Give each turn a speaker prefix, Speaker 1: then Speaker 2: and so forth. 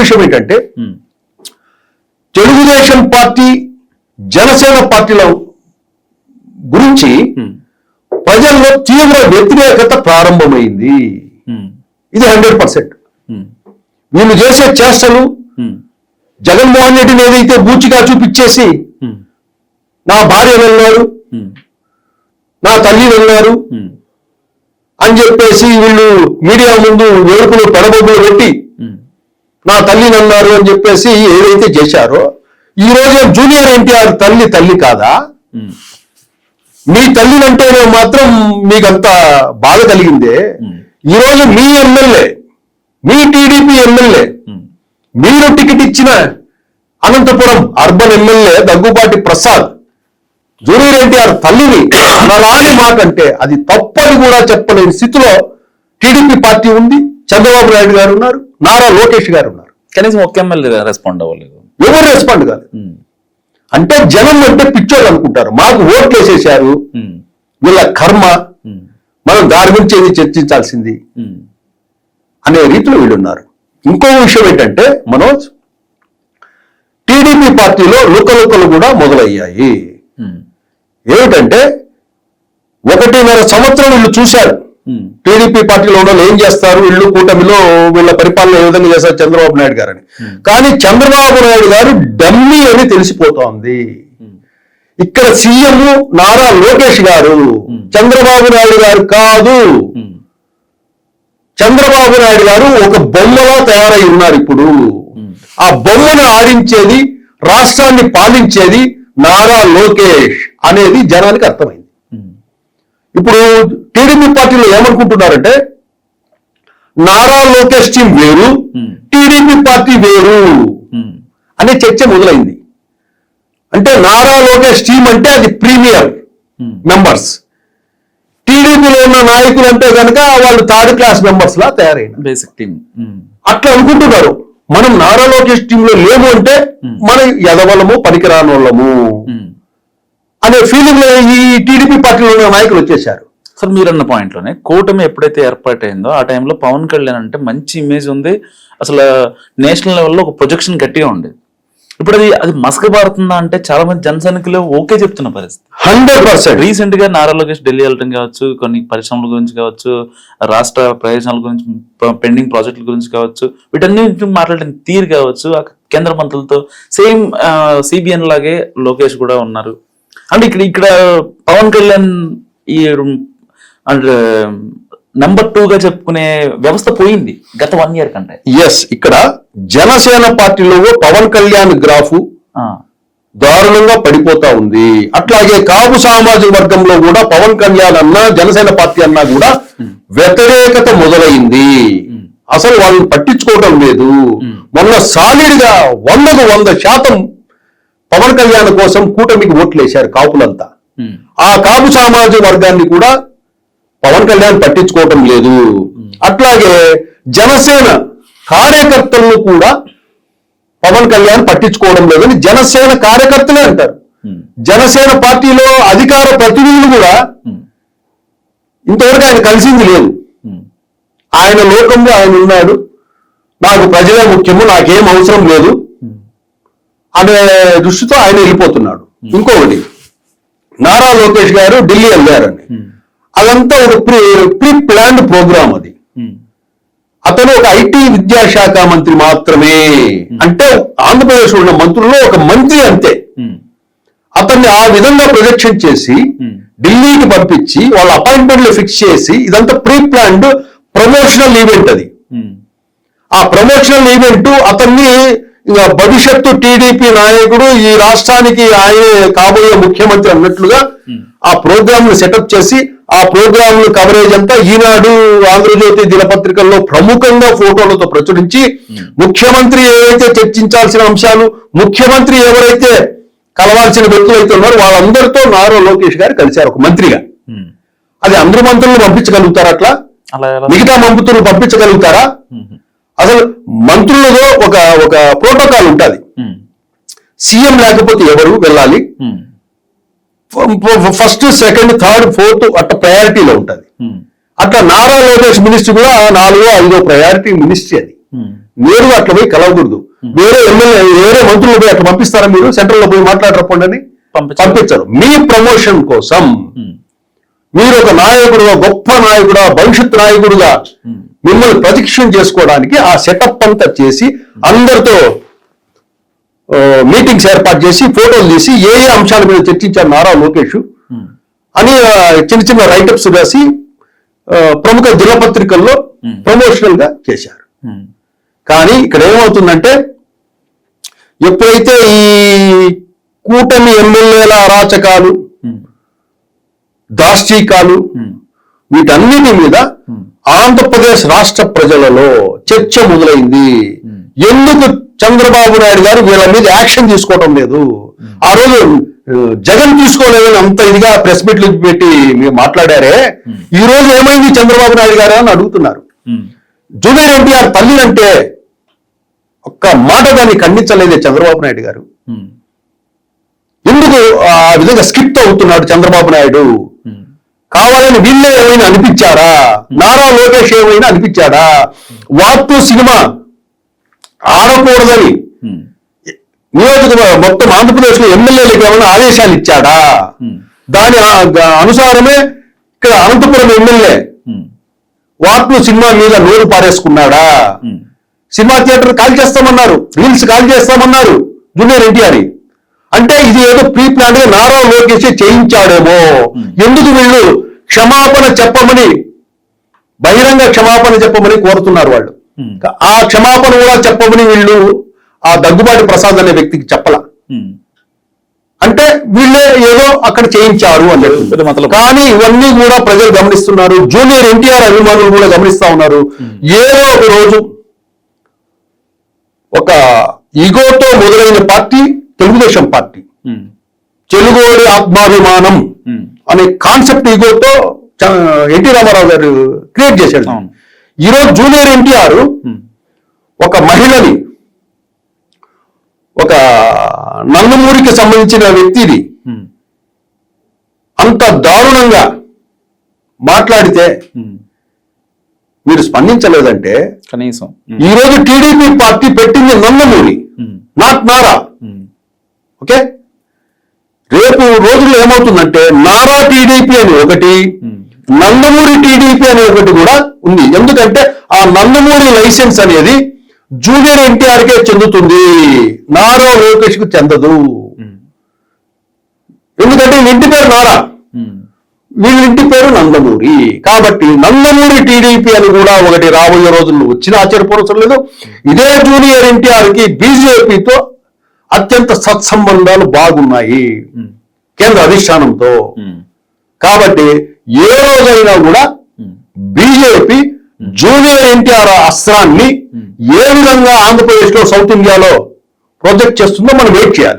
Speaker 1: విషయం ఏంటంటే తెలుగుదేశం పార్టీ జనసేన పార్టీల గురించి ప్రజల్లో తీవ్ర వ్యతిరేకత ప్రారంభమైంది. ఇది 100%. వీళ్ళు చేసే చేష్టలు జగన్మోహన్ రెడ్డిని ఏదైతే బూచిగా చూపించేసి నా భార్య వెళ్ళారు, నా తల్లి వెళ్ళారు అని చెప్పేసి వీళ్ళు మీడియా ముందు వేడుకలు పెడబొబ్బులు పెట్టి నా తల్లిని అన్నారు అని చెప్పేసి ఏదైతే చేశారో, ఈ రోజు జూనియర్ ఎన్టీఆర్ తల్లి కాదా? మీ తల్లినంటేనే మాత్రం మీకంత బాధ కలిగిందే. ఈరోజు మీ ఎమ్మెల్యే, మీ టీడీపీ ఎమ్మెల్యే, మీరు టికెట్ ఇచ్చిన Anantapuram urban MLA Daggubati Prasad junior NTR తల్లిని అనలాని మాట అంటే అది తప్పని కూడా చెప్పలేని స్థితిలో టీడీపీ పార్టీ ఉంది. చంద్రబాబు నాయుడు గారు ఉన్నారు, నారా లోకేష్ గారు ఉన్నారు.
Speaker 2: కనీసం ఒక్క ఎమ్మెల్యే రెస్పాండ్ అవ్వలేదు.
Speaker 1: ఎవరు రెస్పాండ్ కాదు. అంటే జనం అంటే పిచ్చోళ్ళు అనుకుంటారు, మాకు ఓట్లు వేసేశారు, వీళ్ళ కర్మ, మనం దాని గురించి ఏది చర్చించాల్సింది అనే రీతిలో వీళ్ళున్నారు. ఇంకో విషయం ఏంటంటే మనోజ్, టీడీపీ పార్టీలో లుకలుకలు కూడా మొదలయ్యాయి. ఏమిటంటే 1.5 సంవత్సరం వీళ్ళు చూశారు టీడీపీ పార్టీలో ఉన్న ఏం చేస్తారు, వీళ్ళు కూటమిలో వీళ్ళ పరిపాలన ఏ విధంగా చేస్తారు చంద్రబాబు నాయుడు గారని. కానీ చంద్రబాబు నాయుడు గారు డమ్మీ అని తెలిసిపోతోంది. ఇక్కడ సీఎం నారా లోకేష్ గారు, చంద్రబాబు నాయుడు గారు కాదు. చంద్రబాబు నాయుడు గారు ఒక బొమ్మలా తయారై ఉన్నారు. ఇప్పుడు ఆ బొమ్మను ఆడించేది, రాష్ట్రాన్ని పాలించేది నారా లోకేష్ అనేది జనానికి అర్థమైంది. ఇప్పుడు టీడీపీ పార్టీలో ఏమనుకుంటున్నారంటే నారా లోకేష్ టీం వేరు, టీడీపీ పార్టీ వేరు అనే చర్చ మొదలైంది. అంటే నారా లోకేష్ టీం అంటే అది ప్రీమియర్ మెంబర్స్, టీడీపీలో ఉన్న నాయకులు అంటే కనుక వాళ్ళు 3rd క్లాస్ మెంబర్స్ లా తయారైన
Speaker 2: బేసిక్ టీం.
Speaker 1: అట్లా అనుకుంటున్నారు. మనం నారా లోకేష్ టీంలో లేము అంటే మనం ఎదవలము, పనికిరానోళ్ళము అనే ఫీలింగ్ లో ఈ టీడీపీ పార్టీలో ఉన్న నాయకులు వచ్చేసారు.
Speaker 2: సార్ మీరన్న పాయింట్ లోనే కూటమి ఎప్పుడైతే ఏర్పాటైందో ఆ టైంలో పవన్ కళ్యాణ్ అంటే మంచి ఇమేజ్ ఉంది, అసలు నేషనల్ లెవెల్లో ఒక ప్రొజెక్షన్ గట్టిగా ఉండేది. ఇప్పుడు అది మసకబారుతుందా అంటే చాలా మంది జన సైనికులు ఓకే చెప్తున్న పరిస్థితి.
Speaker 1: 100%.
Speaker 2: రీసెంట్ గా నారా లోకేష్ ఢిల్లీ వెళ్ళడం కావచ్చు, కొన్ని పరిశ్రమల గురించి కావచ్చు, రాష్ట్ర ప్రయోజనాల గురించి, పెండింగ్ ప్రాజెక్టుల గురించి కావచ్చు, వీటన్నిటి మాట్లాడిన తీరు కావచ్చు, కేంద్ర మంత్రులతో సేమ్ సిబిఎన్ లాగే లోకేష్ కూడా ఉన్నారు. అంటే ఇక్కడ పవన్ కళ్యాణ్ ఈ అంటే నెంబర్ 2 గా చెప్పుకునే వ్యవస్థ పోయింది గత 1 year కంటే.
Speaker 1: ఎస్, ఇక్కడ జనసేన పార్టీలో పవన్ కళ్యాణ్ గ్రాఫ్ దారుణంగా పడిపోతా ఉంది. అట్లాగే కాపు సామాజిక వర్గంలో కూడా పవన్ కళ్యాణ్ అన్నా జనసేన పార్టీ అన్నా కూడా వ్యతిరేకత మొదలైంది. అసలు వాళ్ళని పట్టించుకోవడం లేదు. మొన్న సాలిడ్ గా 100% పవన్ కళ్యాణ్ కోసం కూటమికి ఓట్లేశారు కాపులంతా. ఆ కాపు సామాజిక వర్గాన్ని కూడా పవన్ కళ్యాణ్ పట్టించుకోవటం లేదు. అట్లాగే జనసేన కార్యకర్తలను కూడా పవన్ కళ్యాణ్ పట్టించుకోవడం లేదని జనసేన కార్యకర్తలే అంటారు. జనసేన పార్టీలో అధికార ప్రతినిధులు కూడా ఇంతవరకు ఆయన కలిసింది లేదు. ఆయన లోకంలో ఆయన ఉన్నాడు, నాకు ప్రజలే ముఖ్యము, నాకేం అవసరం లేదు అనే దృష్టితో ఆయన వెళ్ళిపోతున్నాడు. ఇంకొకటి, నారా లోకేష్ గారు ఢిల్లీ వెళ్ళారని, అదంతా ఒక ప్రీ ప్లాన్డ్ ప్రోగ్రామ్. అది అతను ఒక ఐటీ విద్యాశాఖ మంత్రి మాత్రమే, అంటే ఆంధ్రప్రదేశ్ ఉన్న మంత్రుల్లో ఒక మంత్రి అంతే. అతన్ని ఆ విధంగా ప్రొజెక్షన్ చేసి ఢిల్లీకి పంపించి వాళ్ళ అపాయింట్మెంట్లు ఫిక్స్ చేసి ఇదంతా ప్రీ ప్లాన్డ్ ప్రమోషనల్ ఈవెంట్. అది ఆ ప్రమోషనల్ ఈవెంట్ అతన్ని భవిష్యత్తు టీడీపీ నాయకుడు, ఈ రాష్ట్రానికి ఆయన కాబోయే ముఖ్యమంత్రి అన్నట్లుగా ఆ ప్రోగ్రామ్ ను సెటప్ చేసి ఆ ప్రోగ్రామ్ కవరేజ్ అంతా ఈనాడు, ఆంధ్రజ్యోతి దినపత్రికల్లో ప్రముఖంగా ఫోటోలతో ప్రచురించి ముఖ్యమంత్రి ఏవైతే చర్చించాల్సిన అంశాలు, ముఖ్యమంత్రి ఎవరైతే కలవాల్సిన వ్యక్తులు అయితే ఉన్నారో వాళ్ళందరితో నారా లోకేష్ గారు కలిశారు ఒక మంత్రిగా. అది అందరు మంత్రులను పంపించగలుగుతారా? అట్లా మిగతా మంత్రులు పంపించగలుగుతారా? అసలు మంత్రులలో ఒక ప్రోటోకాల్ ఉంటుంది. సీఎం లేకపోతే ఎవరు వెళ్ళాలి, ఫస్ట్, సెకండ్, థర్డ్, ఫోర్త్ అట్లా ప్రయారిటీలో ఉంటుంది. అట్లా నారా లోకేష్ మినిస్ట్రీ కూడా 4వ 5వ ప్రయారిటీ మినిస్ట్రీ. అది నేరుగా అట్లా పోయి కలవకూడదు. వేరే ఎమ్మెల్యే వేరే మంత్రులు పోయి అట్లా పంపిస్తారా మీరు? సెంట్రల్ లో పోయి మాట్లాడరప్పండి అని పంపించరు. మీ ప్రమోషన్ కోసం మీరు ఒక నాయకుడుగా, గొప్ప నాయకుడా, భవిష్యత్ నాయకుడుగా మిమ్మల్ని ప్రతిక్షణ చేసుకోవడానికి ఆ సెటప్ అంతా చేసి అందరితో మీటింగ్స్ ఏర్పాటు చేసి ఫోటోలు తీసి ఏ అంశాల మీద చర్చించారు నారా లోకేష్ అని చిన్న చిన్న రైటప్స్ రాసి ప్రముఖ దినపత్రికల్లో ప్రమోషనల్ గా చేశారు. కానీ ఇక్కడ ఏమవుతుందంటే ఎప్పుడైతే ఈ కూటమి ఎమ్మెల్యేల అరాచకాలు, దాష్టీకాలు వీటన్నిటి మీద ఆంధ్రప్రదేశ్ రాష్ట్ర ప్రజలలో చర్చ మొదలైంది. ఎందుకు చంద్రబాబు నాయుడు గారు వీళ్ళ మీద యాక్షన్ తీసుకోవడం లేదు? ఆ రోజు జగన్ తీసుకోలేదని అంత ఇదిగా ప్రెస్ మీట్లు పెట్టి మీరు మాట్లాడారే, ఈ రోజు ఏమైంది చంద్రబాబు నాయుడు గారు అని అడుగుతున్నారు. జూనియర్ ఎన్టీఆర్ తల్లి అంటే ఒక్క మాట దాన్ని ఖండించలేదే చంద్రబాబు నాయుడు గారు. ఎందుకు ఆ విధంగా స్కిప్ అవుతున్నాడు చంద్రబాబు నాయుడు? కావాలని వీళ్ళే ఏమైనా అనిపించారా? నారా లోకేష్ ఏమైనా అనిపించాడా? వార్తు సినిమా ఆడకూడదని నియోజకవర్గం మొత్తం ఆంధ్రప్రదేశ్ లో ఎమ్మెల్యేలకు ఏమైనా ఆదేశాలు ఇచ్చాడా? దాని అనుసారమే ఇక్కడ అనంతపురం ఎమ్మెల్యే వార్తు సినిమా మీద నోరు పారేసుకున్నాడా? సినిమా థియేటర్ కాల్ చేస్తామన్నారు, రీల్స్ కాల్ చేస్తామన్నారు జూనియర్ ఎన్టీఆర్. అంటే ఇది ఏదో ప్రీ ప్లాన్ గా నారా లోకేష్ చేయించాడేమో. ఎందుకు వీళ్ళు క్షమాపణ చెప్పమని, బహిరంగ క్షమాపణ చెప్పమని కోరుతున్నారు వాళ్ళు. ఆ క్షమాపణ కూడా చెప్పమని వీళ్ళు ఆ దగ్గుబాటి ప్రసాద్ అనే వ్యక్తికి చెప్పలా. అంటే వీళ్ళే ఏదో అక్కడ చేయించారు అని చెప్పి. కానీ ఇవన్నీ కూడా ప్రజలు గమనిస్తున్నారు, జూనియర్ ఎన్టీఆర్ అభిమానులు కూడా గమనిస్తా ఉన్నారు. ఏదో ఒక రోజు ఒక ఈగోతో మొదలైన పార్టీ తెలుగుదేశం పార్టీ, తెలుగోడి ఆత్మాభిమానం అనే కాన్సెప్ట్ ఈగోతో ఎన్టీ రామారావు గారు క్రియేట్ చేశాడు. ఈరోజు జూనియర్ ఎన్టీఆర్ ఒక మహిళని, ఒక నందమూరికి సంబంధించిన వ్యక్తిని అంత దారుణంగా మాట్లాడితే మీరు స్పందించలేదంటే
Speaker 2: కనీసం
Speaker 1: ఈరోజు టీడీపీ పార్టీ పెట్టింది నందమూరి, నాట్ నారా. ఓకే, రేపు రోజుల్లో ఏమవుతుందంటే నారా టీడీపీ అని ఒకటి, నందమూరి టీడీపీ అనే ఒకటి కూడా ఉంది. ఎందుకంటే ఆ నందమూరి లైసెన్స్ అనేది జూనియర్ ఎన్టీఆర్ కే చెందుతుంది, నారా లోకేష్ కు చెందదు. ఎందుకంటే ఇంటి పేరు నారా, వీళ్ళ ఇంటి పేరు నందమూరి. కాబట్టి నందమూరి టీడీపీ అని కూడా ఒకటి రాబోయే రోజుల్లో వచ్చిన ఆశ్చర్యపోవడం లేదు. ఇదే జూనియర్ ఎన్టీఆర్ కి బీజేపీతో అత్యంత సత్సంబంధాలు బాగున్నాయి కేంద్ర అధిష్టానంతో. కాబట్టి ఏ రోజైనా కూడా బీజేపీ జూనియర్ ఎన్టీఆర్ అస్త్రాన్ని ఏ విధంగా ఆంధ్రప్రదేశ్ లో, సౌత్ ఇండియాలో ప్రొజెక్ట్ చేస్తుందో మనం వెయిట్ చేయాలి.